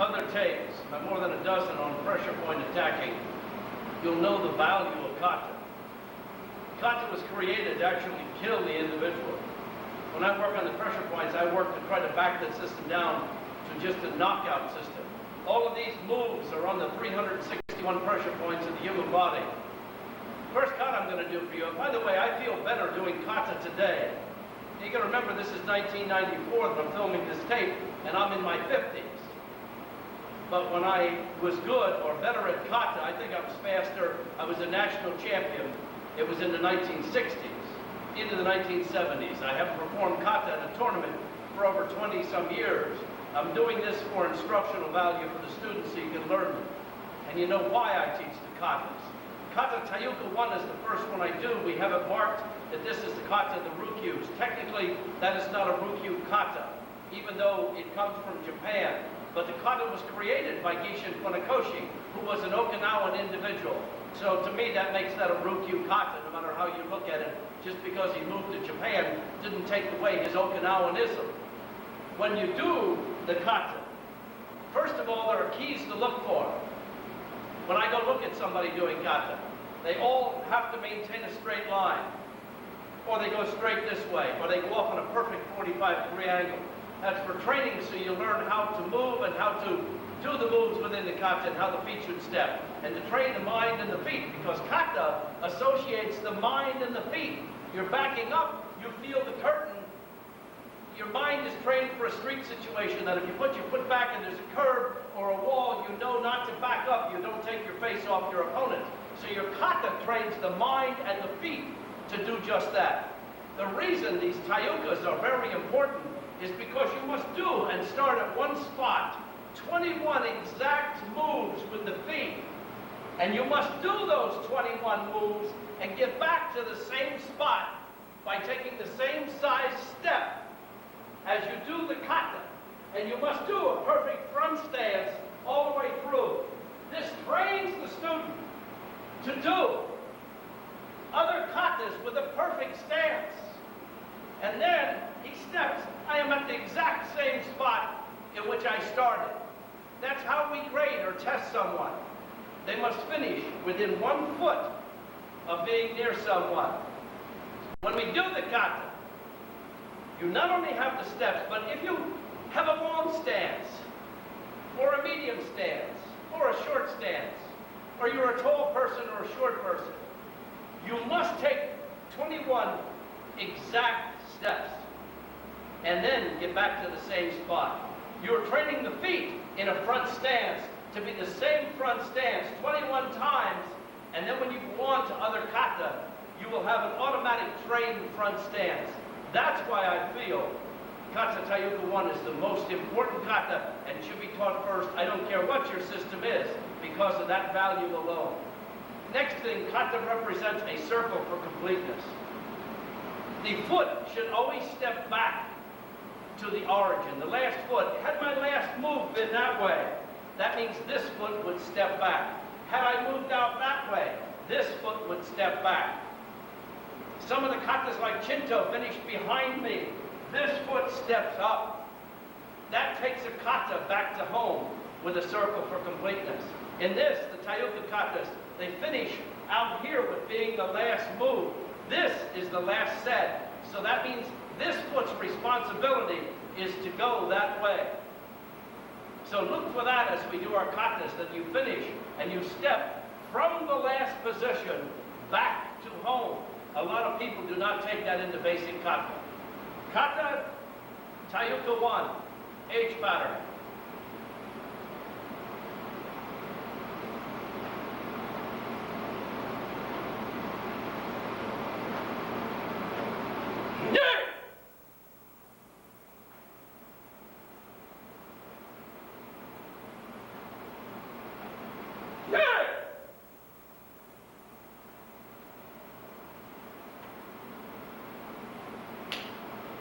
other tapes, more than a dozen on pressure point attacking, you'll know the value of kata. Kata was created to actually kill the individual. When I work on the pressure points, I work to try to back that system down to just a knockout system. All of these moves are on the 361 pressure points of the human body. First kata I'm going to do for you, and by the way, I feel better doing kata today. You got to remember, this is 1994 that I'm filming this tape, and I'm in my 50s. But when I was good or better at kata, I think I was faster. I was a national champion. It was in the 1960s, into the 1970s. I haven't performed kata in a tournament for over 20-some years. I'm doing this for instructional value for the students so you can learn them. And you know why I teach the katas. Kata TAIKYOKU 1 is the first one I do. We have it marked that this is the kata of the Ryukyus. Technically, that is not a Ryukyu kata, even though it comes from Japan. But the kata was created by Gichin Funakoshi, who was an Okinawan individual. So to me, that makes that a Ryukyu kata, no matter how you look at it. Just because he moved to Japan didn't take away his Okinawanism. When you do the kata, first of all, there are keys to look for. When I go look at somebody doing kata, they all have to maintain a straight line, or they go straight this way, or they go off on a perfect 45-degree angle. That's for training, so you learn how to move and how to do the moves within the kata and how the feet should step, and to train the mind and the feet, because kata associates the mind and the feet. You're backing up, you feel the curtain. Your mind is trained for a street situation that if you put your foot back and there's a curb or a wall, you know not to back up. You don't take your face off your opponent. So your kata trains the mind and the feet to do just that. The reason these TAIKYOKUs are very important is because you must do and start at one spot, 21 exact moves with the feet. And you must do those 21 moves and get back to the same spot by taking the same size step as you do the kata. And you must do a perfect front stance all the way through. This trains the student to do other katas with a perfect stance. And then he steps, I am at the exact same spot in which I started. That's how we grade or test someone. They must finish within 1 foot of being near someone. When we do the kata, you not only have the steps, but if you have a long stance, or a medium stance, or a short stance, or you're a tall person or a short person, you must take 21 exact steps and then get back to the same spot. You're training the feet in a front stance to be the same front stance 21 times, and then when you go on to other kata, you will have an automatic trained front stance. That's why I feel Kata TAIKYOKU 1 is the most important kata and should be taught first. I don't care what your system is, because of that value alone. Next thing, kata represents a circle for completeness. The foot should always step back to the origin. The last foot, had my last move been that way, that means this foot would step back. Had I moved out that way, this foot would step back. Some of the katas like CHINTO finished behind me. This foot steps up. That takes a kata back to home with a circle for completeness. In this, the TAIKYOKU katas, they finish out here with being the last move. This is the last set. So that means this foot's responsibility is to go that way. So look for that as we do our katas, that you finish and you step from the last position back to home. A lot of people do not take that into basic kata. Kata TAIKYOKU 1, H pattern.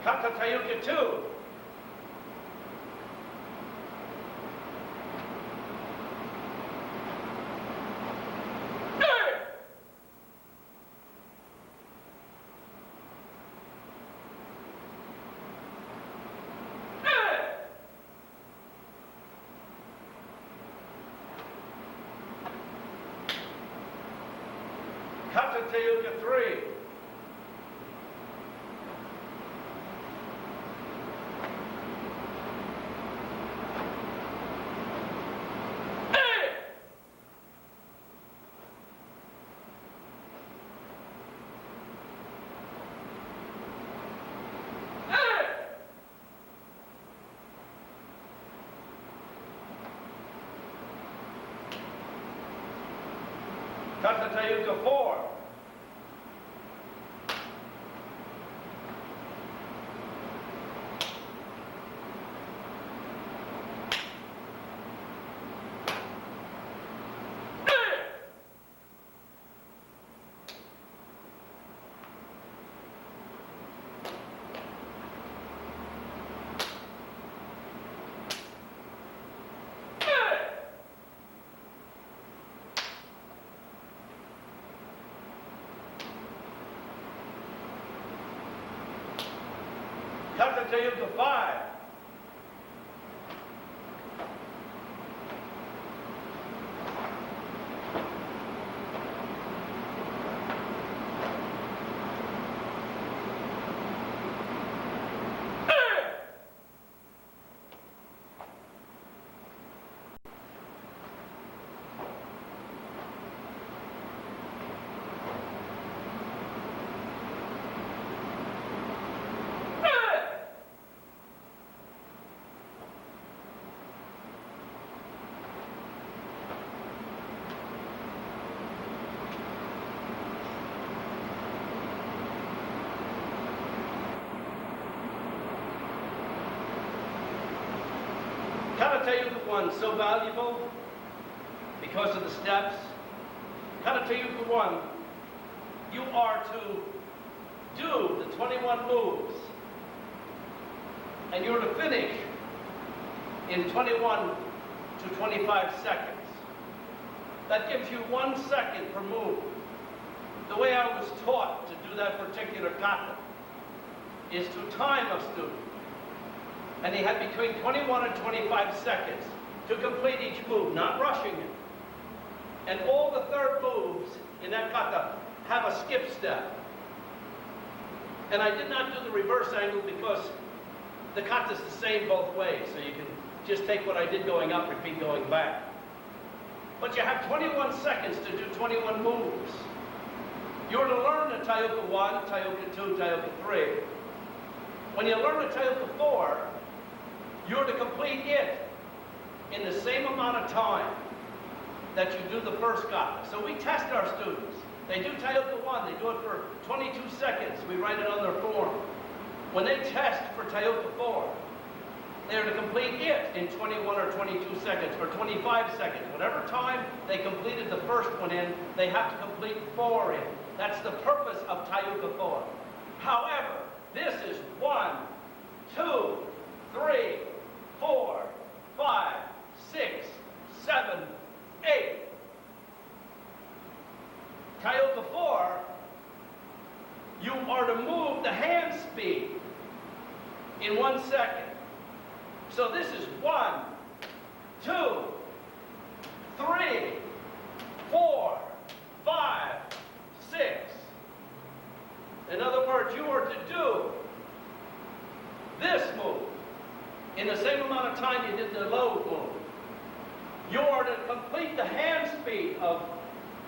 Kata TAIKYOKU 2. Kata Tayuka 3. Kata Tayuka 4. Kata Tayuka 5. Kata Tayuka 1 so valuable because of the steps. Kata Tayuka 1, you are to do the 21 moves, and you're to finish in 21 to 25 seconds. That gives you 1 second per move. The way I was taught to do that particular kata is to time a student. And he had between 21 and 25 seconds to complete each move, not rushing it. And all the third moves in that kata have a skip step. And I did not do the reverse angle because the kata is the same both ways, so you can just take what I did going up, repeat going back. But you have 21 seconds to do 21 moves. You're to learn the Tayuka 1, Tayuka 2, Tayuka 3. When you learn the Tayuka 4, you're to complete it in the same amount of time that you do the first kata. So we test our students. They do Tayuka 1, they do it for 22 seconds. We write it on their form. When they test for Tayuka 4, they're to complete it in 21 or 22 seconds or 25 seconds. Whatever time they completed the first one in, they have to complete 4 in. That's the purpose of Tayuka 4. However, this is 1, 2, 3, 4, 5, 6, 7, 8. Tayuka 4, you are to move the hand speed in 1 second. So this is 1, 2, 3, 4, 5, 6. In other words, you are to do this move in the same amount of time you did the low move. You are to complete the hand speed of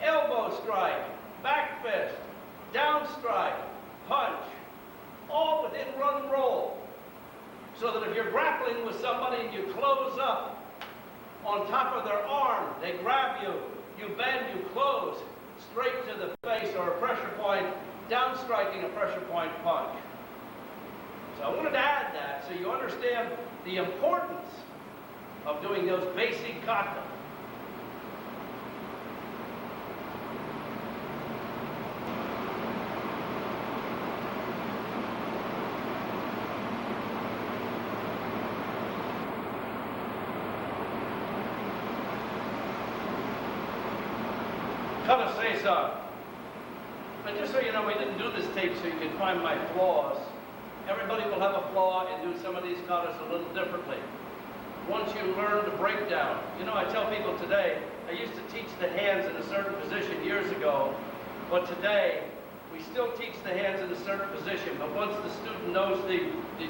elbow strike, back fist, down strike, punch, all within run roll. So that if you're grappling with somebody and you close up on top of their arm, they grab you, you bend, you close, straight to the face or a pressure point, down striking a pressure point punch. So I wanted to add that so you understand the importance of doing those basic kata. Kata Seisan. And just so you know, we didn't do this tape so you can find my flaws. Everybody will have a flaw and do some of these katas a little differently. Once you learn the breakdown, you know, I tell people today, I used to teach the hands in a certain position years ago, But today, we still teach the hands in a certain position, but once the student knows the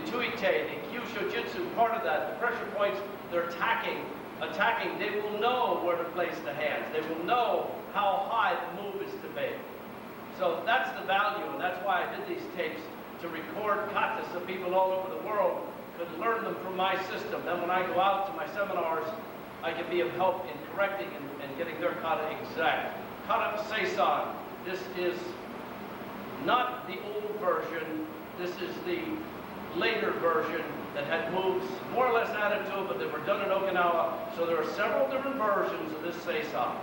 tuite, the kyushojutsu part of that, the pressure points they're attacking, they will know where to place the hands. They will know how high the move is to be. So that's the value, and that's why I did these tapes, to record katas so people all over the world could learn them from my system. Then when I go out to my seminars, I can be of help in correcting and getting their kata exact. Kata Seisan, this is not the old version, this is the later version that had moves more or less added to it, but they were done in Okinawa. So there are several different versions of this Seisan.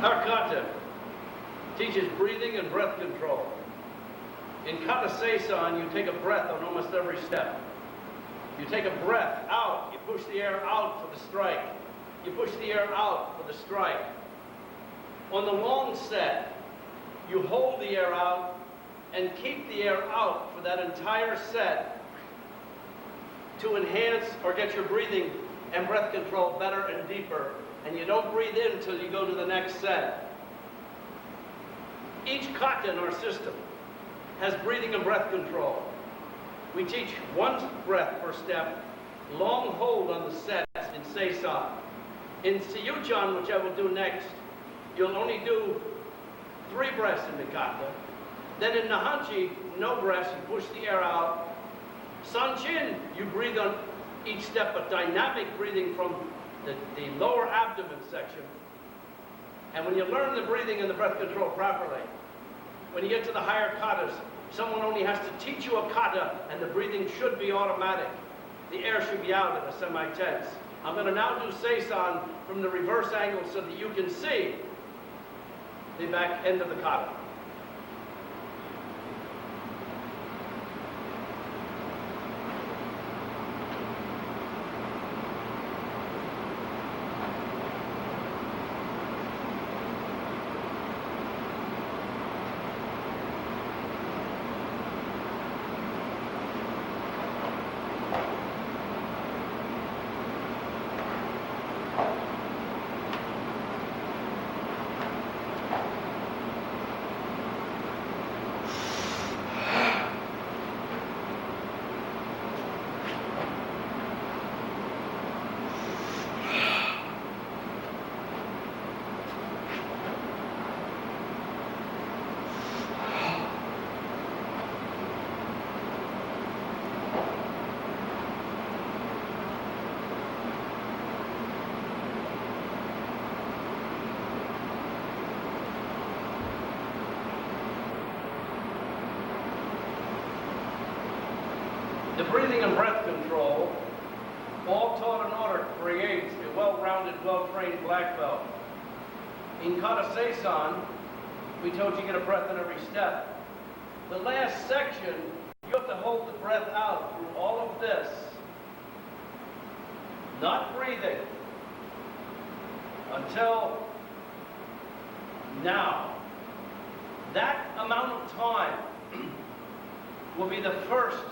Our kata teaches breathing and breath control. In kata seisan, you take a breath on almost every step. You take a breath out, you push the air out for the strike. You push the air out for the strike. On the long set, you hold the air out and keep the air out for that entire set to enhance or get your breathing and breath control better and deeper. And you don't breathe in until you go to the next set. Each kata in our system has breathing and breath control. We teach one breath per step, long hold on the sets in Seisan. In Seiyuchan, which I will do next, you'll only do 3 breaths in the kata. Then in Nahanchi, no breaths, you push the air out. Sanchin, you breathe on each step, but dynamic breathing from the lower abdomen section. And when you learn the breathing and the breath control properly, when you get to the higher katas, someone only has to teach you a kata and the breathing should be automatic. The air should be out in a semi-tense. I'm going to now do Seisan from the reverse angle so that you can see the back end of the kata. The breathing and breath control, all taught in order, creates a well-rounded, well-trained black belt. In kata seisan, we told you get a breath in every step. The last section, you have to hold the breath out through all of this. Not breathing until now. That amount of time will be the first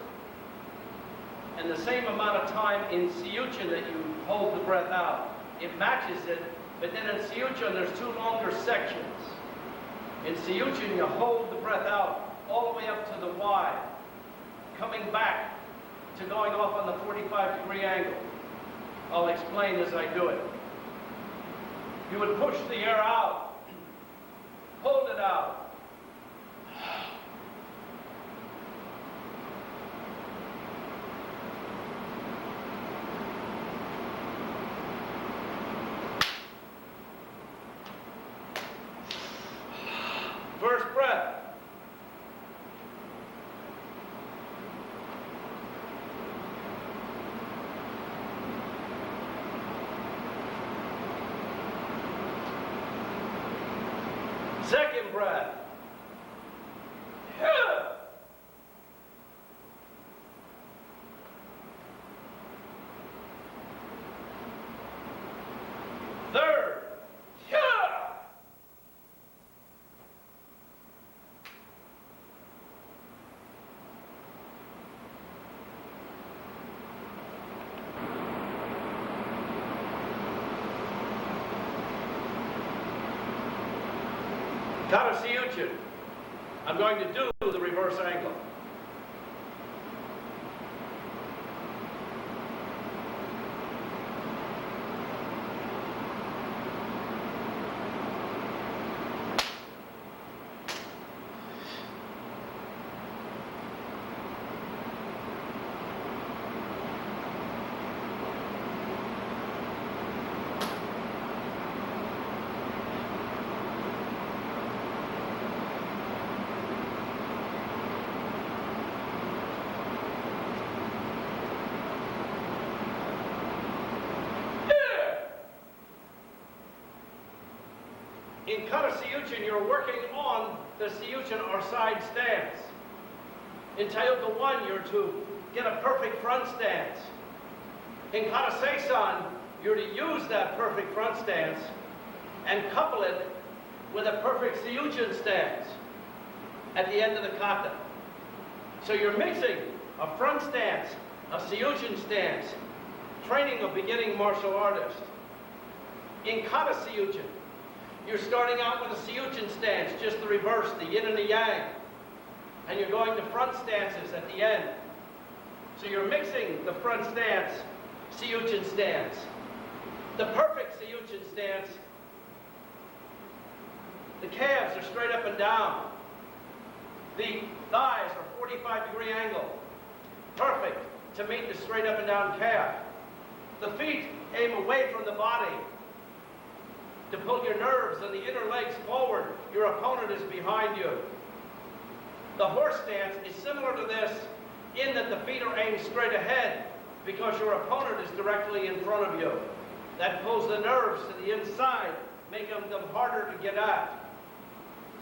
and the same amount of time in Seiyuchan that you hold the breath out. It matches it, but then in Seiyuchan there's 2 longer sections. In Seiyuchan you hold the breath out all the way up to the Y, coming back to going off on the 45-degree angle. I'll explain as I do it. You would push the air out, hold it out. First breath. Second breath. Third. Kata-Siyuchin. I'm going to do the reverse angle. In Kata-Siyuchin, you're working on the Siyuchin or side stance. In TAIKYOKU 1, you're to get a perfect front stance. In Kata-Seisan, you're to use that perfect front stance and couple it with a perfect Siyuchin stance at the end of the kata. So you're mixing a front stance, a Siyuchin stance, training a beginning martial artist. In Kata-Siyuchin, you're starting out with a Siyuchin stance, just the reverse, the yin and the yang. And you're going to front stances at the end. So you're mixing the front stance, Siyuchin stance. The perfect Siyuchin stance, the calves are straight up and down. The thighs are 45-degree angle. Perfect to meet the straight up and down calf. The feet aim away from the body to pull your nerves and the inner legs forward. Your opponent is behind you. The horse stance is similar to this in that the feet are aimed straight ahead because your opponent is directly in front of you. That pulls the nerves to the inside, making them harder to get at.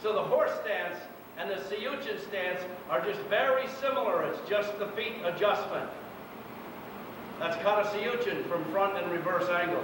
So the horse stance and the Siyuchin stance are just very similar. It's just the feet adjustment. That's Kata-Siyuchin from front and reverse angle.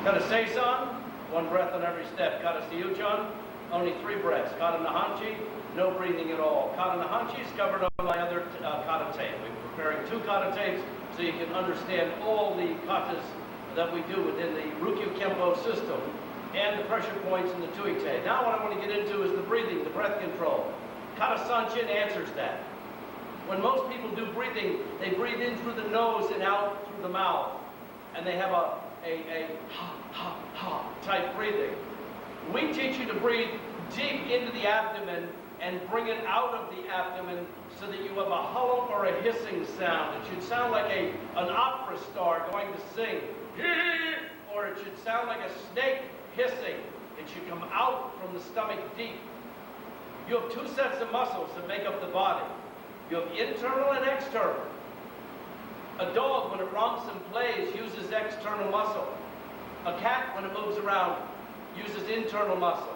Kata-Seisan, one breath on every step. Kata-Siyuchin, only 3 breaths. Kata-Nahanchi, no breathing at all. Kata-Nahanchi is covered on my other kata tape. We're preparing 2 kata tapes so you can understand all the katas that we do within the Ryukyu Kempo system and the pressure points in the tuite. Now what I want to get into is the breathing, the breath control. Kata-Sanchin answers that. When most people do breathing, they breathe in through the nose and out through the mouth. And they have a ha, ha, ha type breathing. We teach you to breathe deep into the abdomen and bring it out of the abdomen so that you have a hollow or a hissing sound. It should sound like an opera star going to sing. Or it should sound like a snake hissing. It should come out from the stomach deep. You have 2 sets of muscles that make up the body. You have internal and external. A dog, when it romps and plays, uses external muscle. A cat, when it moves around, uses internal muscle.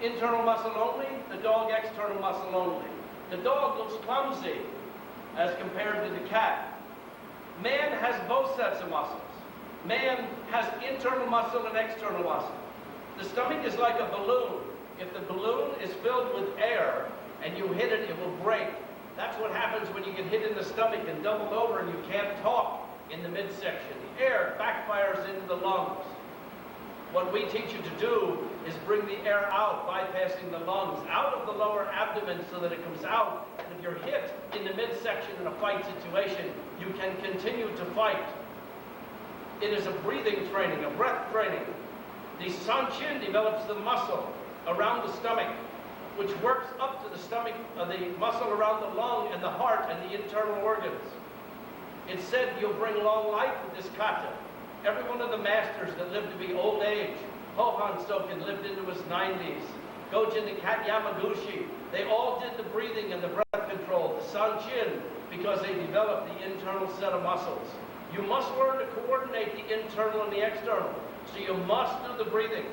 Internal muscle only, the dog external muscle only. The dog looks clumsy as compared to the cat. Man has both sets of muscles. Man has internal muscle and external muscle. The stomach is like a balloon. If the balloon is filled with air and you hit it, it will break. That's what happens when you get hit in the stomach and doubled over and you can't talk in the midsection. The air backfires into the lungs. What we teach you to do is bring the air out, bypassing the lungs, out of the lower abdomen so that it comes out. And if you're hit in the midsection in a fight situation, you can continue to fight. It is a breathing training, a breath training. The Sanchin develops the muscle around the stomach, which works up to the stomach, the muscle around the lung and the heart and the internal organs. It's said you'll bring long life with this kata. Every one of the masters that lived to be old age, Hohan Soken lived into his 90s, Gojin and Kat Yamaguchi, they all did the breathing and the breath control, the Sanchin, because they developed the internal set of muscles. You must learn to coordinate the internal and the external, so you must do the breathing.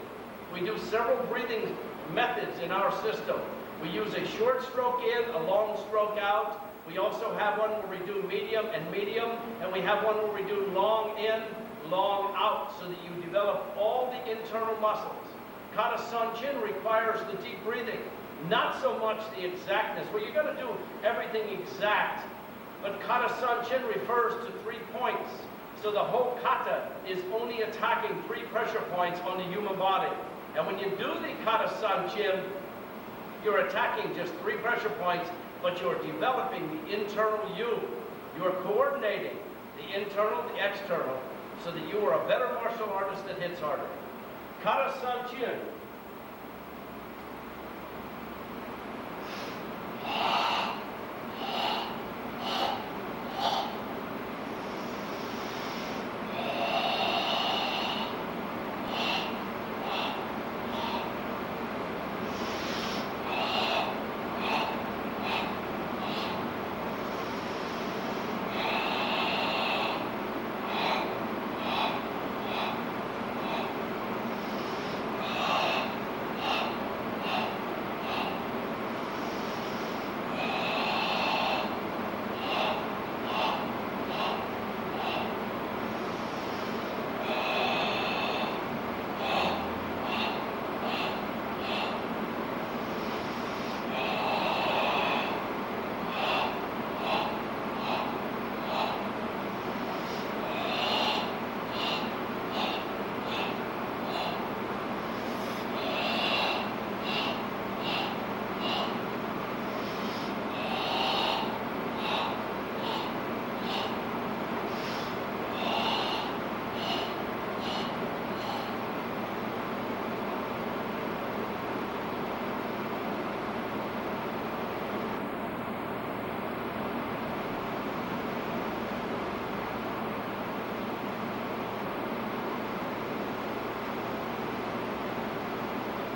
We do several breathing methods in our system. We use a short stroke in, a long stroke out. We also have one where we do medium, and we have one where we do long in, long out, so that you develop all the internal muscles. Kata Sanchin requires the deep breathing, not so much the exactness. Well, you're going to do everything exact, but Kata Sanchin refers to 3 points. So the whole kata is only attacking 3 pressure points on the human body. And when you do the Kata Sanchin, you're attacking just 3 pressure points, but you're developing the internal you. You're coordinating the internal, the external, so that you are a better martial artist that hits harder. Kata Sanchin.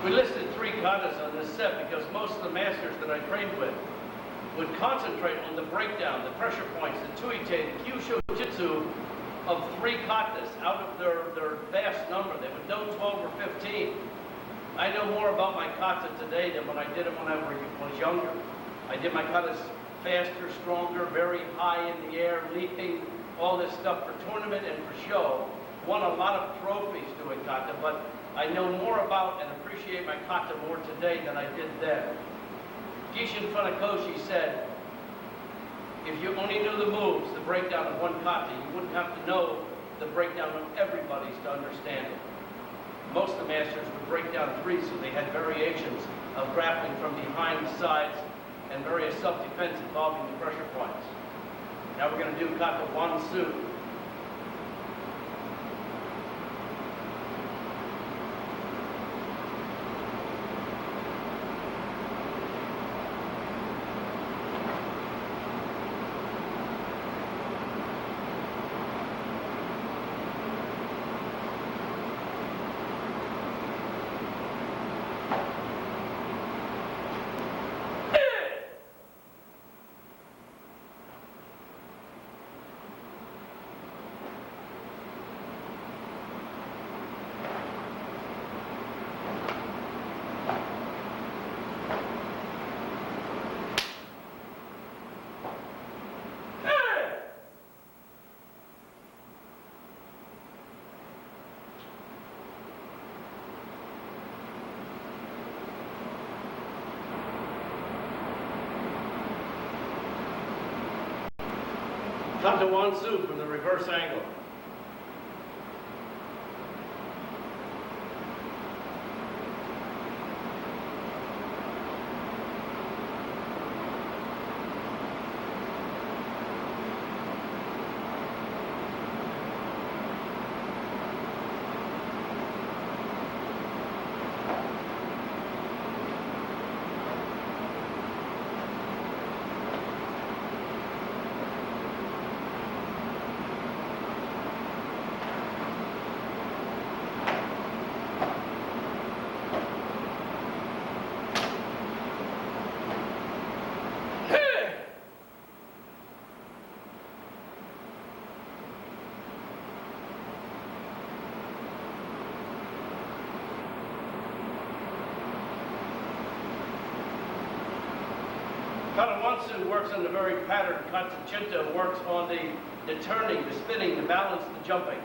We listed 3 katas on this set because most of the masters that I trained with would concentrate on the breakdown, the pressure points, the tuite, the kyushu jitsu of 3 katas out of their vast number. They would know 12 or 15. I know more about my kata today than when I did them when I was younger. I did my katas faster, stronger, very high in the air, leaping, all this stuff for tournament and for show. Won a lot of trophies doing kata, but I know more about and appreciate my kata more today than I did then. Gichin Funakoshi said, if you only knew the moves, the breakdown of one kata, you wouldn't have to know the breakdown of everybody's to understand it. Most of the masters would break down 3, so they had variations of grappling from behind, sides, and various self-defense involving the pressure points. Now we're going to do kata Wansu. Kata Wansu from the reverse angle. Katawansu works on the very pattern. CHINTO works on the turning, the spinning, the balance, the jumping.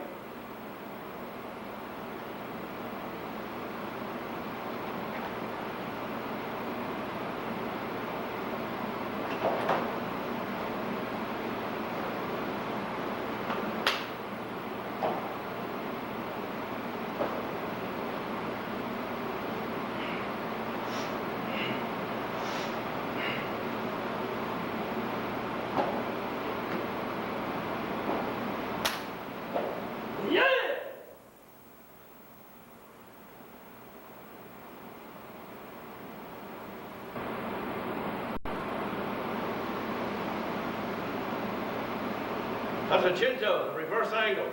Kata CHINTO, the reverse angle.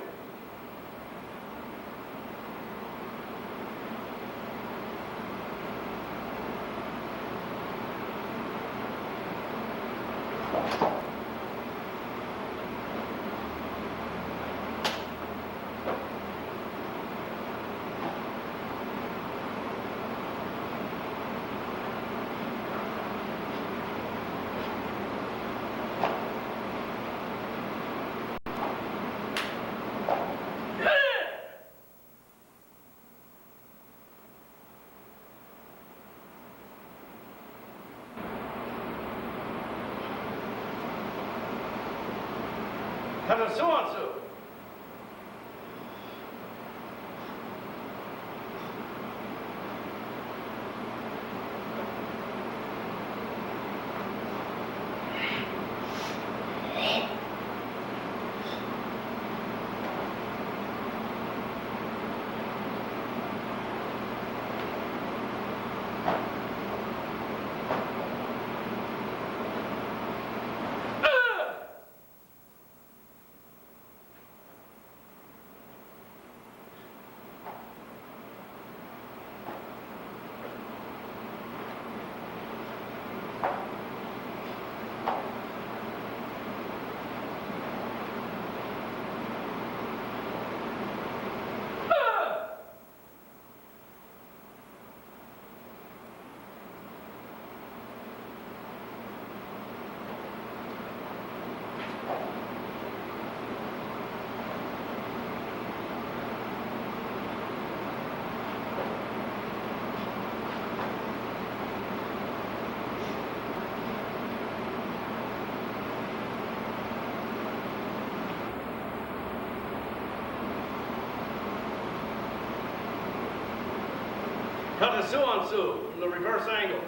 Kata Suansu. Kata Suansu from the reverse angle.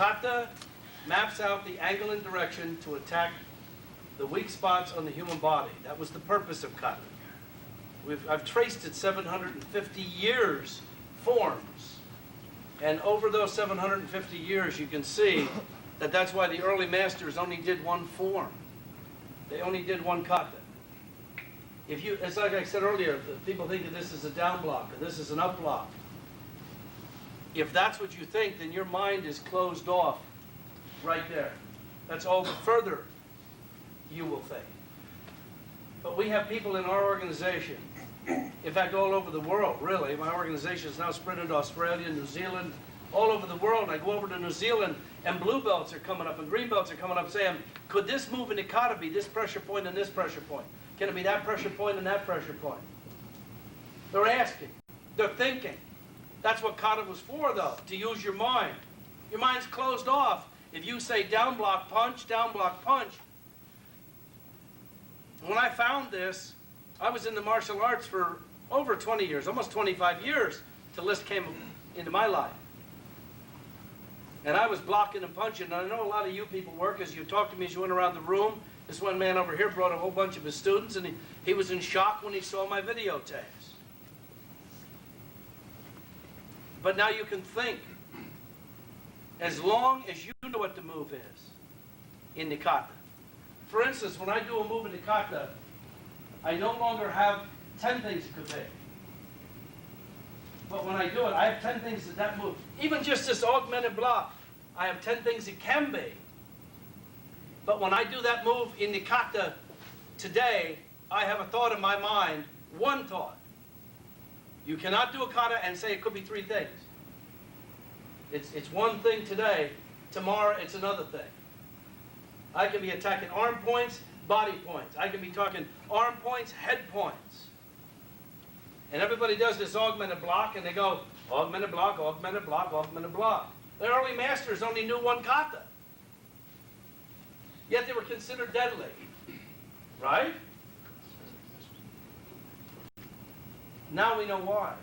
kata maps out the angle and direction to attack the weak spots on the human body. That was the purpose of kata. I've traced it 750 years forms. And over those 750 years, you can see that that's why the early masters only did one form. They only did one kata. If you, it's like I said earlier, people think that this is a down block or this is an up block. If that's what you think, then your mind is closed off right there. That's all the further you will think. But we have people in our organization, in fact, all over the world, really. My organization is now spread into Australia, New Zealand, all over the world. I go over to New Zealand, and blue belts are coming up, and green belts are coming up saying, could this move in the kata be this pressure point and this pressure point? Can it be that pressure point and that pressure point? They're asking. They're thinking. That's what kata was for, though, to use your mind. Your mind's closed off. If you say down block punch, when I found this, I was in the martial arts for over 20 years, almost 25 years, till this came into my life. And I was blocking and punching, and I know a lot of you people work as you talked to me as you went around the room. This one man over here brought a whole bunch of his students, and he was in shock when he saw my videotapes. But now you can think. As long as you know what the move is in the kata. For instance, when I do a move in the kata, I no longer have 10 things it could be. But when I do it, I have 10 things that move. Even just this augmented block, I have 10 things it can be. But when I do that move in the kata today, I have a thought in my mind, one thought. You cannot do a kata and say it could be 3 things. It's one thing today, tomorrow it's another thing. I can be attacking arm points, body points. I can be talking arm points, head points. And everybody does this augmented block, and they go, augmented block, augmented block, augmented block. The early masters only knew one kata. Yet they were considered deadly. Right? Now we know why.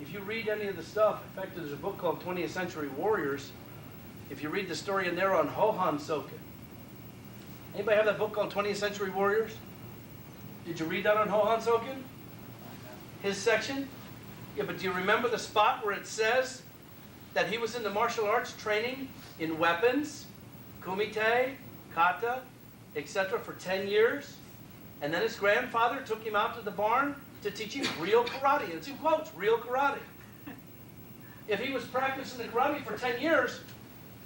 If you read any of the stuff, in fact, there's a book called 20th Century Warriors. If you read the story in there on Hohan Soken. Anybody have that book called 20th Century Warriors? Did you read that on Hohan Soken? His section? Yeah, but do you remember the spot where it says that he was in the martial arts training in weapons, kumite, kata, etc. for 10 years? And then his grandfather took him out to the barn to teach him real karate. It's in quotes, real karate. If he was practicing the karate for 10 years,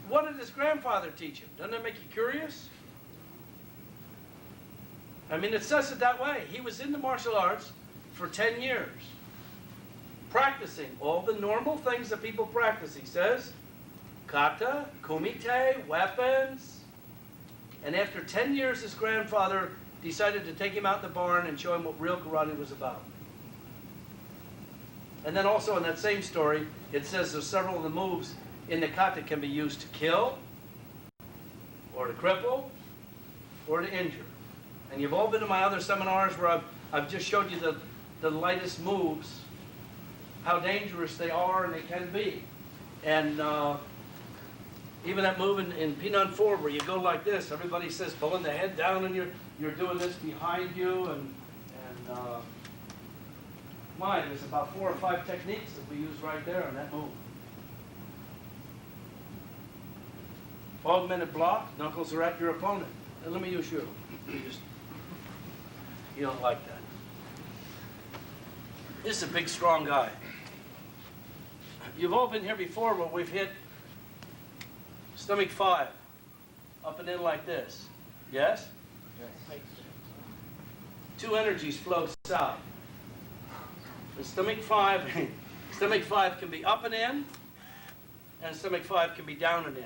what did his grandfather teach him? Doesn't that make you curious? I mean, it says it that way. He was in the martial arts for 10 years, practicing all the normal things that people practice. He says, kata, kumite, weapons. And after 10 years, his grandfather decided to take him out the barn and show him what real karate was about. And then also in that same story, it says there's several of the moves in the kata can be used to kill, or to cripple, or to injure. And you've all been to my other seminars where I've just showed you the lightest moves, how dangerous they are and they can be. And even that move in Pinan 4 where you go like this, everybody says pulling the head down and you're doing this behind you, and there's about 4 or 5 techniques that we use right there on that move. Augmented block, knuckles are at your opponent. And let me use you. You don't like that. This is a big, strong guy. You've all been here before where we've hit stomach 5, up and in like this. Yes? Yes. 2 energies flow south. The stomach 5 can be up and in, and stomach 5 can be down and in.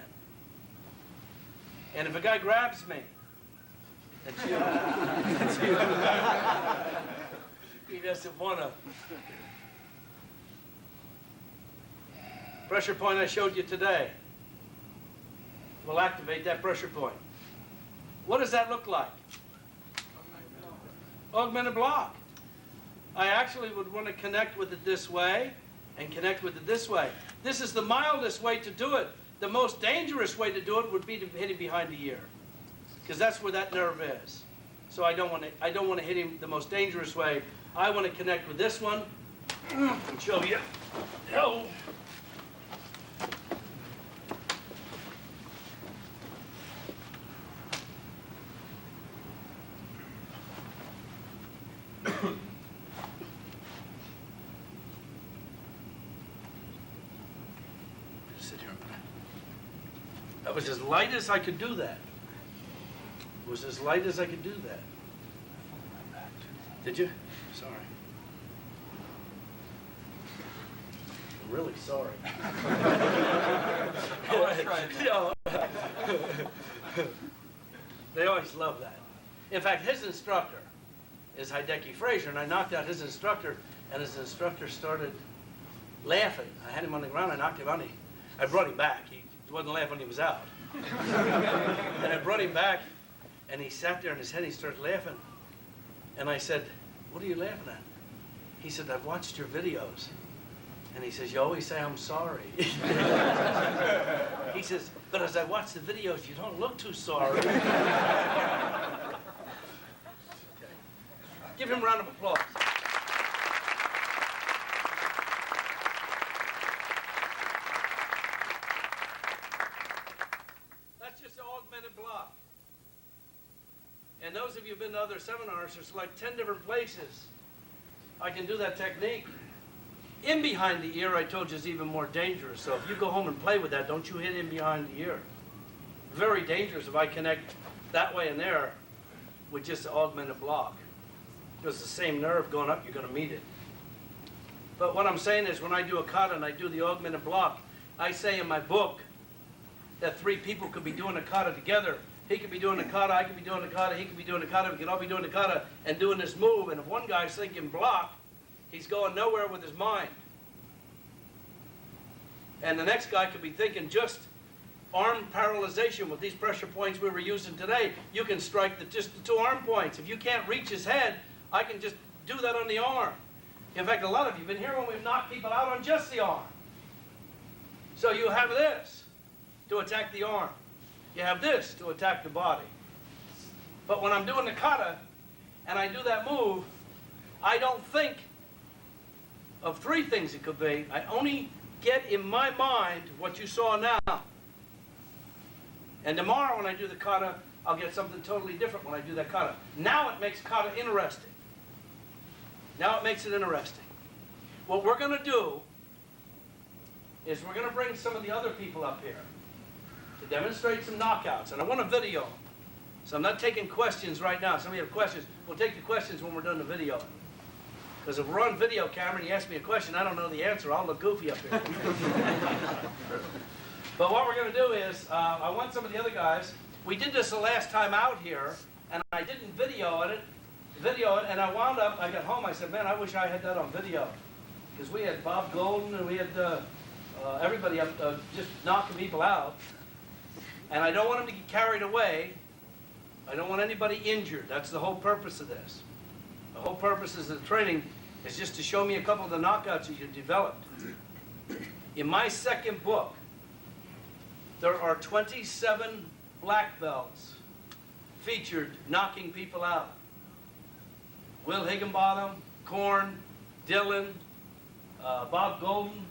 And if a guy grabs me, that's you. That's you. He doesn't want to. Pressure point I showed you today will activate that pressure point. What does that look like? Augmented block. I actually would want to connect with it this way and connect with it this way. This is the mildest way to do it The most dangerous way to do it would be to hit him behind the ear, because that's where that nerve is. So I don't want to hit him the most dangerous way. I want to connect with this one and show you. Oh. Sit here a minute. That was as light as I could do that. It was as light as I could do that. Did you? Sorry. I'm really sorry. They always love that. In fact, his instructor is Hideki Frazier, and I knocked out his instructor, and his instructor started laughing. I had him on the ground, I knocked him out. I brought him back. He wasn't laughing when he was out. And I brought him back, and he sat there in his head, he started laughing. And I said, "What are you laughing at?" He said, "I've watched your videos." And he says, "You always say I'm sorry." He says, "But as I watch the videos, you don't look too sorry." Give him a round of applause. That's just an augmented block. And those of you who've been to other seminars, there's like 10 different places I can do that technique. In behind the ear, I told you, is even more dangerous. So if you go home and play with that, don't you hit in behind the ear. Very dangerous if I connect that way and there with just an augmented block. Because the same nerve going up, you're going to meet it. But what I'm saying is when I do a kata and I do the augmented block, I say in my book that 3 people could be doing a kata together. He could be doing a kata, I could be doing a kata, he could be doing a kata, we could all be doing a kata and doing this move. And if one guy's thinking block, he's going nowhere with his mind. And the next guy could be thinking just arm paralyzation with these pressure points we were using today. You can strike just the 2 arm points. If you can't reach his head, I can just do that on the arm. In fact, a lot of you have been here when we've knocked people out on just the arm. So you have this to attack the arm. You have this to attack the body. But when I'm doing the kata and I do that move, I don't think of 3 things it could be. I only get in my mind what you saw now. And tomorrow when I do the kata, I'll get something totally different when I do that kata. Now it makes kata interesting. Now it makes it interesting. What we're going to do is we're going to bring some of the other people up here to demonstrate some knockouts. And I want to video them. So I'm not taking questions right now. Some of you have questions. We'll take the questions when we're done the video. Because if we're on video camera and you ask me a question, I don't know the answer, I'll look goofy up here. But what we're going to do is, I want some of the other guys. We did this the last time out here, and I didn't video it, and I wound up, I got home, I said, man, I wish I had that on video. Because we had Bob Golden, and we had everybody up just knocking people out. And I don't want them to get carried away. I don't want anybody injured. That's the whole purpose of this. The whole purpose of the training is just to show me a couple of the knockouts that you developed. In my second book, there are 27 black belts featured knocking people out. Will Higginbottom, Korn, Dylan, Bob Golden,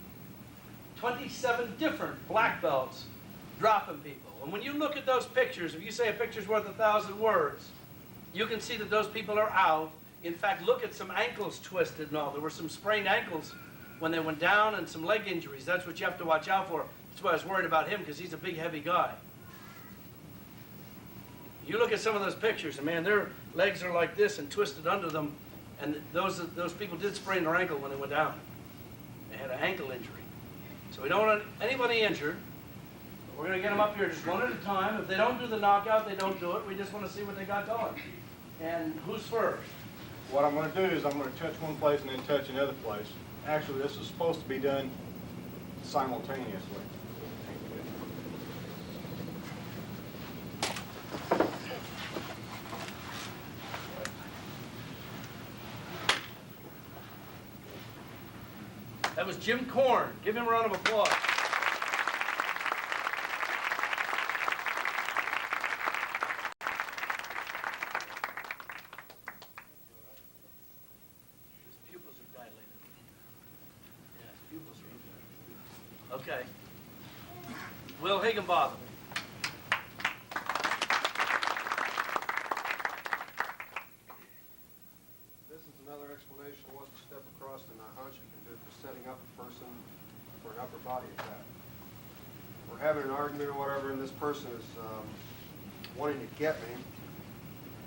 27 different black belts dropping people. And when you look at those pictures, if you say a picture's worth 1,000 words, you can see that those people are out. In fact, look at some ankles twisted and all. There were some sprained ankles when they went down and some leg injuries. That's what you have to watch out for. That's why I was worried about him, because he's a big, heavy guy. You look at some of those pictures, and man, their legs are like this and twisted under them. And those people did sprain their ankle when they went down. They had an ankle injury. So we don't want anybody injured. We're going to get them up here just one at a time. If they don't do the knockout, they don't do it. We just want to see what they got going. And who's first? What I'm going to do is I'm going to touch one place and then touch another place. Actually, this is supposed to be done simultaneously. That was Jim Korn. Give him a round of applause. Okay. Will Higginbotham. This is another explanation of what the step across and the hunch you can do for setting up a person for an upper body attack. We're having an argument or whatever, and this person is wanting to get me.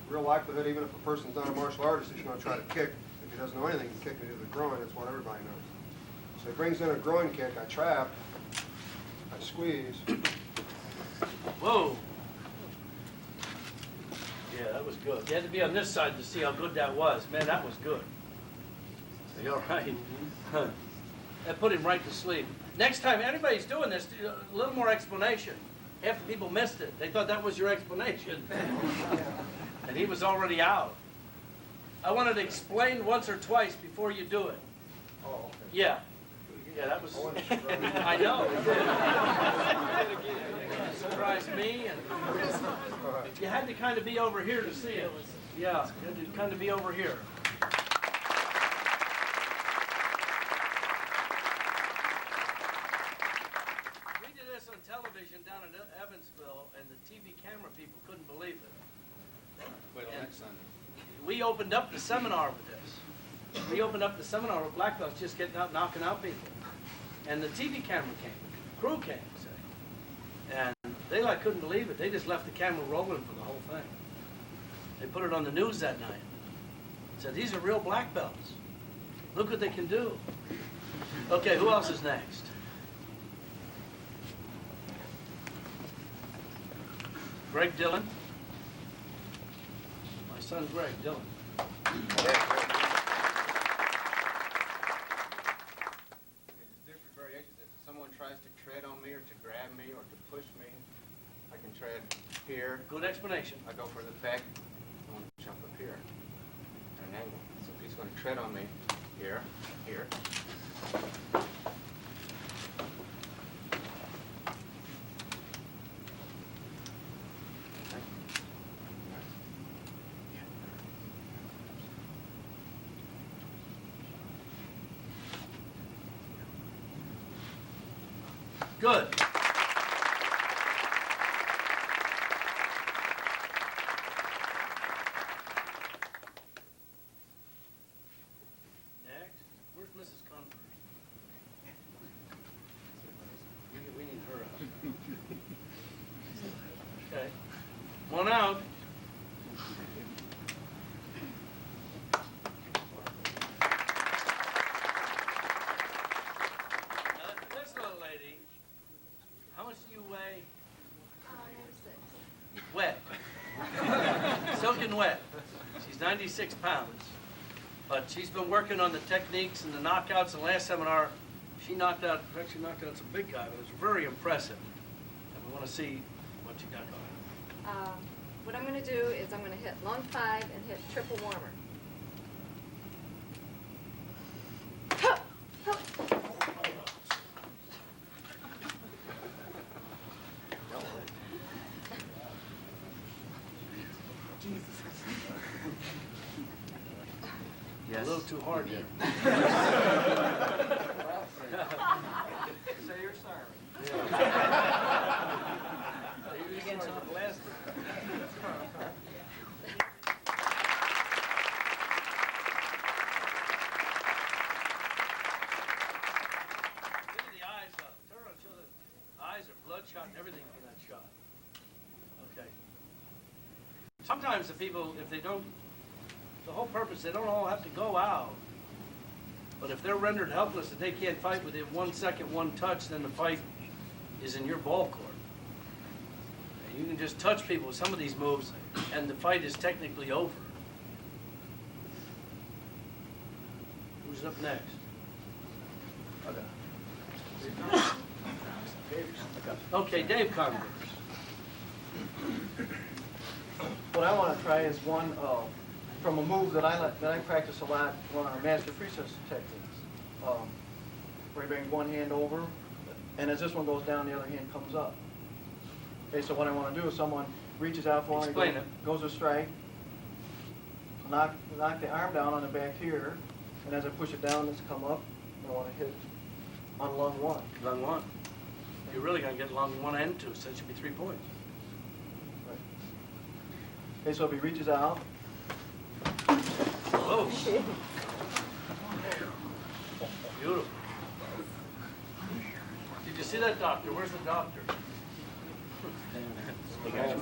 Real likelihood, even if a person's not a martial artist, he's going to try to kick. If he doesn't know anything, he can kick me to the groin. That's what everybody knows. So he brings in a groin kick. I trap. I squeeze. Whoa. Yeah, that was good. You had to be on this side to see how good that was. Man, that was good. Are you all right? That put him right to sleep. Next time anybody's doing this, a little more explanation. Half the people missed it. They thought that was your explanation. And he was already out. I wanted to explain once or twice before you do it. Oh, okay. Yeah. Yeah, that was... I know. It surprised me. And you had to kind of be over here to see it. Yeah, you had to kind of be over here. We did this on television down in Evansville, and the TV camera people couldn't believe it. Wait till next Sunday. We opened up the seminar with this. We opened up the seminar with black belts just getting out, knocking out people. And the TV camera came, crew came, say. And they couldn't believe it. They just left the camera rolling for the whole thing. They put it on the news that night. Said, these are real black belts. Look what they can do. Okay, who else is next? Greg Dillon. My son Greg Dillon. It is different variations. If someone tries to tread on me or to grab me or to push me, I can tread here. Good explanation. I go for the back. I want to jump up here at an angle. So if he's going to tread on me here, here. Good. Next, where's Mrs. Converse? We need her out. Okay. Come on out. Now, this little lady, how much do you weigh? Wet. Soaking wet. She's 96 pounds. But she's been working on the techniques and the knockouts. In the last seminar, she actually knocked out some big guy. It was very impressive. And we want to see what you got going. What I'm going to do is I'm going to hit lung 5 and hit triple warmer. A little too hard there. Say you're sorry. You again to the last one. Look at the eyes up. Turn around and show the eyes are bloodshot and everything from that shot. Okay. Sometimes the people, if they don't, the whole purpose, they don't all have to go out. But if they're rendered helpless, if they can't fight within 1 second, one touch, then the fight is in your ball court. And you can just touch people with some of these moves, and the fight is technically over. Who's up next? Okay, Dave Converse. What I want to try is one from a move that I practice a lot, one of our master Presas techniques. Where you bring one hand over, and as this one goes down, the other hand comes up. Okay, so what I want to do is someone reaches out for me, goes to strike, knock the arm down on the back here, and as I push it down, it's come up, and I want to hit on lung one. Lung one. You're really gonna get lung one and two, so it should be 3 points. Right. Okay, so if he reaches out, Oh. Beautiful. Did you see that doctor? Where's the doctor? That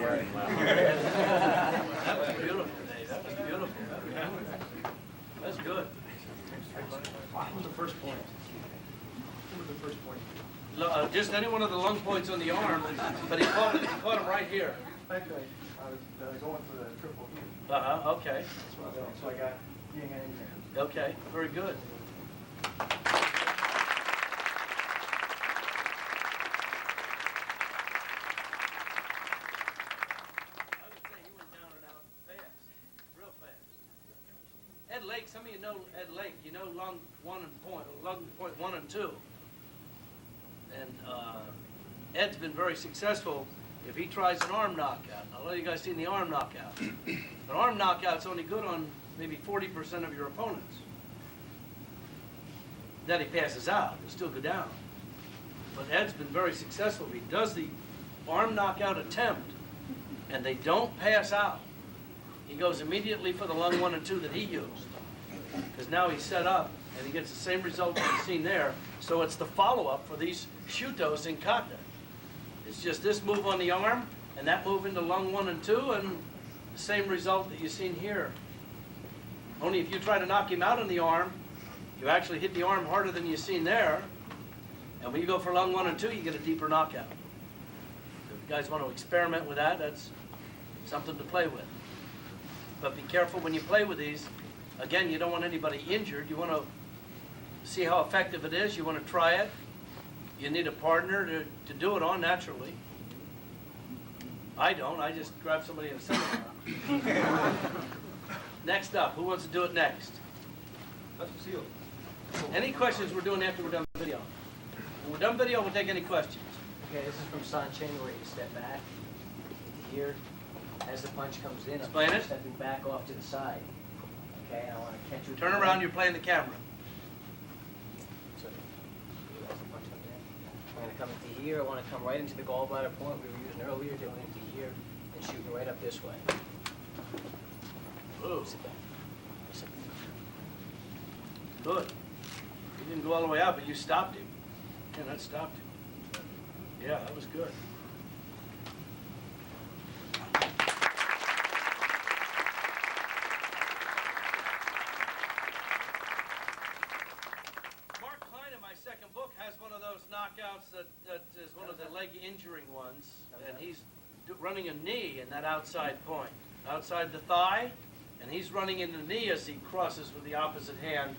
was beautiful, Dave. That was beautiful. That's good. what was the first point? What was the first point? Just any one of the lung points on the arm, but he caught him right here. Actually, I was going for the triple here. Okay. So I got yin and there. Okay, very good. I would say he went down and out fast, real fast. Ed Lake, some of you know Ed Lake, you know lung point 1 and 2. And Ed's been very successful if he tries an arm knockout. I'll let you guys see the arm knockout. An arm knockout's only good on maybe 40% of your opponents. Then he passes out, he'll still go down. But Ed's been very successful. If he does the arm knockout attempt and they don't pass out, he goes immediately for the lung 1 and 2 that he used. Because now he's set up and he gets the same result that you've seen there. So it's the follow-up for these shutos in kata. It's just this move on the arm and that move into lung 1 and 2 and the same result that you've seen here. Only if you try to knock him out on the arm, you actually hit the arm harder than you've seen there. And when you go for lung 1 and 2, you get a deeper knockout. If you guys want to experiment with that, that's something to play with. But be careful when you play with these. Again, you don't want anybody injured. You want to see how effective it is. You want to try it. You need a partner to do it on naturally. I don't. I just grab somebody and send it. Next up, who wants to do it next? Any questions we're doing after we're done video? When we're done video, we'll take any questions. Okay, this is from Sanchen where you step back here. As the punch comes in, Explain I'm it. stepping back off to the side. Okay, and I want to catch you. Turn around, you're playing the camera. So, as the punch comes in, I'm going to come into here. I want to come right into the gallbladder point we were using earlier, going into here and shooting right up this way. Ooh, Sit back. Sit back. good. He didn't go all the way out, but you stopped him. Yeah, that stopped him. Yeah, that was good. Mark Klein in my second book has one of those knockouts that is one of the leg injuring ones, and he's running a knee in that outside point, outside the thigh, and he's running in the knee as he crosses with the opposite hand.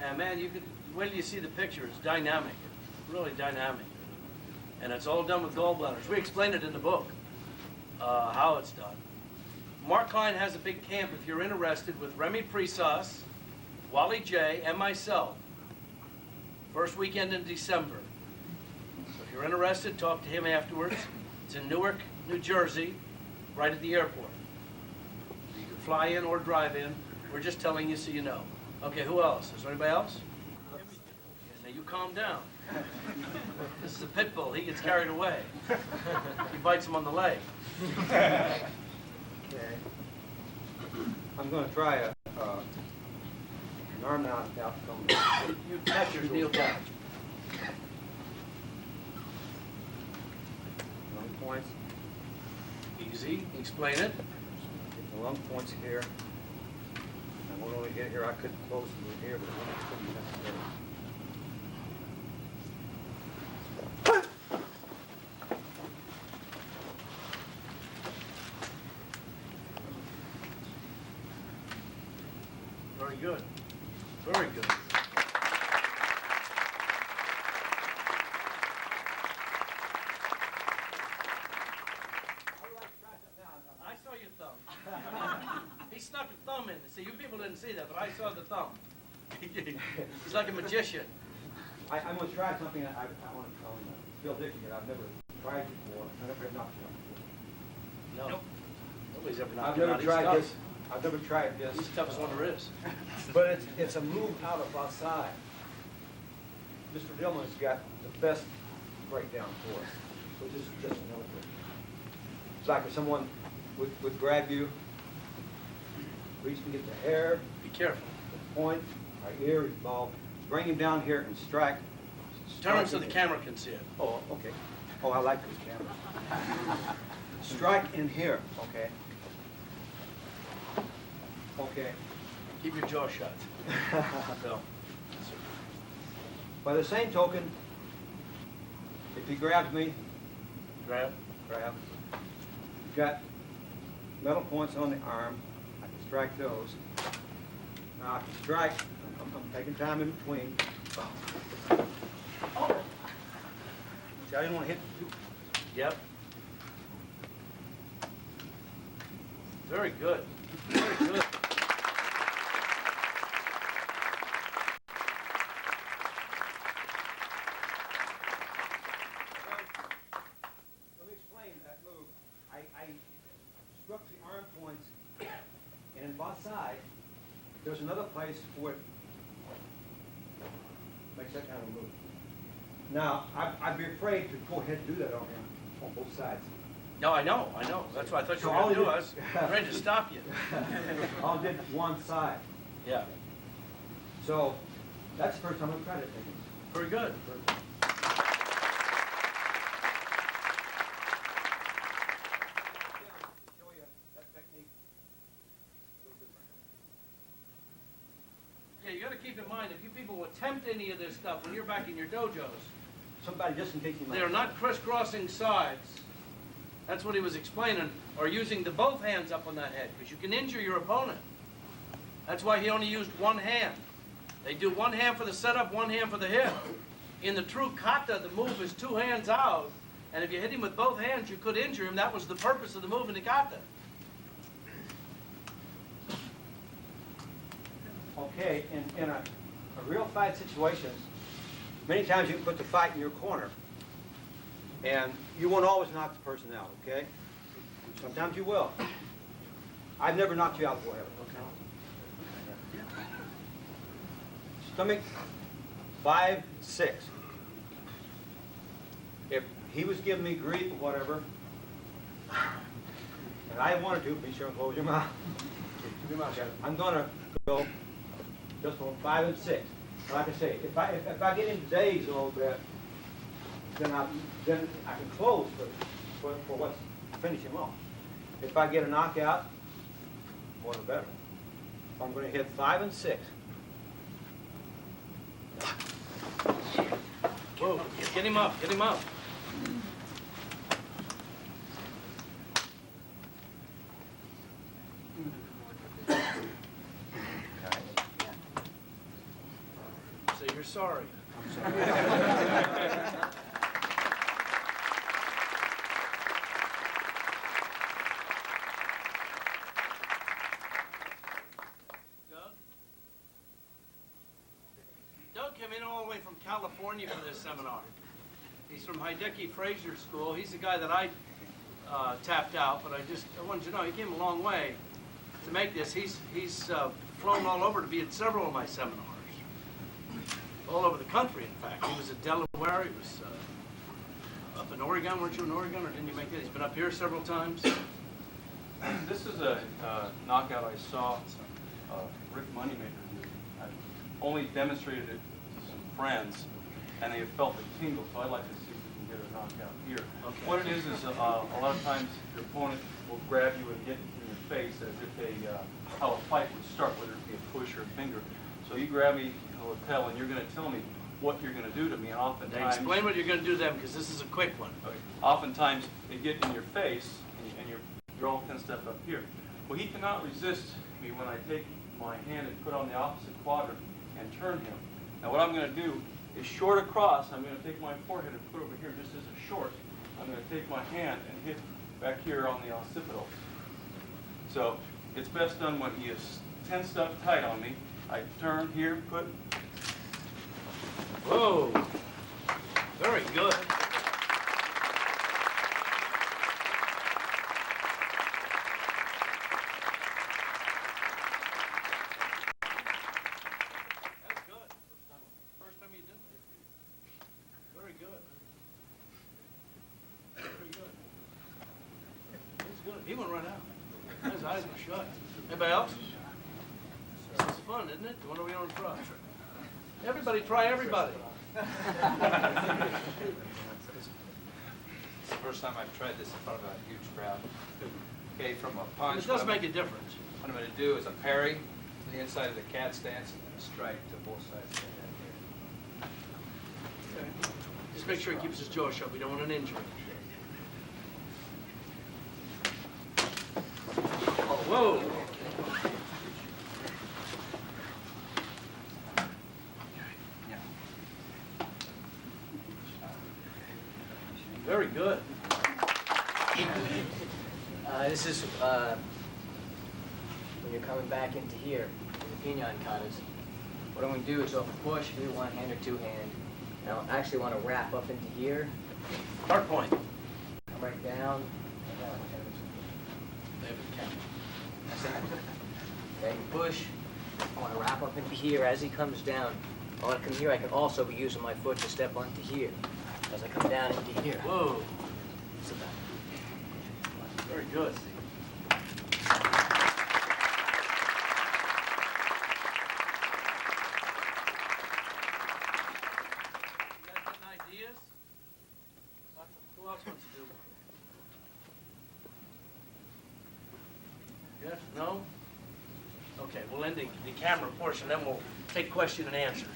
And man, you could wait till you see the picture. It's dynamic, really dynamic, and it's all done with gallbladders. We explain it in the book how it's done. Mark Klein has a big camp if you're interested with Remy Presas, Wally J, and myself. First weekend in December. So if you're interested, talk to him afterwards. It's in Newark, New Jersey, right at the airport. You can fly in or drive in. We're just telling you so you know. Okay, who else? Is there anybody else? Now you calm down. This is a pit bull. He gets carried away. He bites him on the leg. Okay. I'm going to try an arm knockout from You touch your kneel down. lung points. Easy. Explain it. Get the lung points here. And we'll only get here. I could close through here, but it won't be necessary. Very good. Very good. I saw your thumb. He snuck a thumb in. See, you people didn't see that, but I saw the thumb. He's like a magician. I'm going to try something that I want to Bill Dixon that I've never tried before. I've never knocked him out before. No. Nobody's ever I've knocked him never out. He's tried tough. this. I've never tried this. He's the toughest one there is. But it's a move out of outside. Mr. Dillman's got the best breakdown for us. So this is just another one. It's like if someone would grab you, reach and get the hair, Be careful. the point, right here, ball, bring him down here and strike. Turn him so in the here. camera can see it. Oh, okay. Oh, I like this camera. Strike in here, okay? Okay. Keep your jaw shut. No. By the same token, if he grabs me, Grab. grab, you've got metal points on the arm, I can strike those. Now I can strike, I'm taking time in between. Oh. See, I didn't want to hit you. Yep. Very good. Very good. Let me explain that move. I struck the arm points, and in both sides, there's another place where it makes that kind of move. Now, I'd be afraid to go ahead and do that on him, on both sides. No, I know. That's why I thought you So were all going to do you- it. I was ready to stop you. I did one side. Yeah. So, that's the first time I've tried it, maybe. Very good. Show you that technique a little different. Yeah, you got to keep in mind, if you people attempt any of this stuff when you're back in your dojos, Somebody just in case you might. they are not crisscrossing sides. That's what he was explaining, or using the both hands up on that head, because you can injure your opponent. That's why he only used one hand. They do one hand for the setup, one hand for the hit. In the true kata, the move is two hands out, and if you hit him with both hands, you could injure him. That was the purpose of the move in the kata. Okay, in a real fight situation, many times you can put the fight in your corner. And you won't always knock the person out, okay? Sometimes you will. I've never knocked you out before, have I? Okay. Stomach 5, 6. If he was giving me grief or whatever, and I wanted to, be sure and close your mouth. Keep your mouth shut. I'm gonna go just on 5 and 6. Like I say, if I get into days a little bit, then I can close for what's finish him off. If I get a knockout, more the better. I'm going to hit 5 and 6. Whoa, get him up, get him up. Say you're sorry. Doug came in all the way from California for this seminar. He's from Hideki Fraser School. He's the guy that I tapped out, but I wanted you to know he came a long way to make this. He's flown all over to be at several of my seminars, all over the country. In fact, he was at Delaware. He was up in Oregon. Weren't you in Oregon, or didn't you make it? He's been up here several times. This is a knockout I saw Rick Moneymaker do. I only demonstrated it to some friends, and they have felt the tingle, so I'd like to see if we can get a knockout here. Okay. What it is a lot of times your opponent will grab you and get in your face as if how a fight would start, whether it be a push or a finger. So you grab me in the lapel, and you're going to tell me what you're going to do to me, and oftentimes... Now explain what you're going to do to them, because this is a quick one. Okay. Oftentimes, they get in your face, and you're all 10 steps up here. Well, he cannot resist me when I take my hand and put on the opposite quadrant and turn him. Now, what I'm going to do is short across. I'm going to take my forehead and put over here just as a short. I'm going to take my hand and hit back here on the occipital. So it's best done when he is 10 steps tight on me. I turn here, put. Whoa. Very good. That's good. First time you did it. He went right out. His eyes were shut. Anybody else? This is fun, isn't it? What are we gonna try? Everybody try everybody. It's the first time I've tried this in front of a huge crowd. Okay, from a punch. It does make a difference. What I'm going to do is a parry to the inside of the cat stance and then a strike to both sides of the head here. Just make sure he keeps his jaw shut. We don't want an injury. Oh, whoa. Very good. This is when you're coming back into here, the pinion katas. What I'm going to do is off a push, do one hand or two hand. And I'll actually want to wrap up into here. Hard point. Come right down. That's it. Then push. I want to wrap up into here as he comes down. I want to come here. I can also be using my foot to step onto here as I come down into here. Whoa. Very good. You guys getting ideas? Who else wants to do one? Yes? No? Okay, we'll end the camera portion, then we'll take question and answers.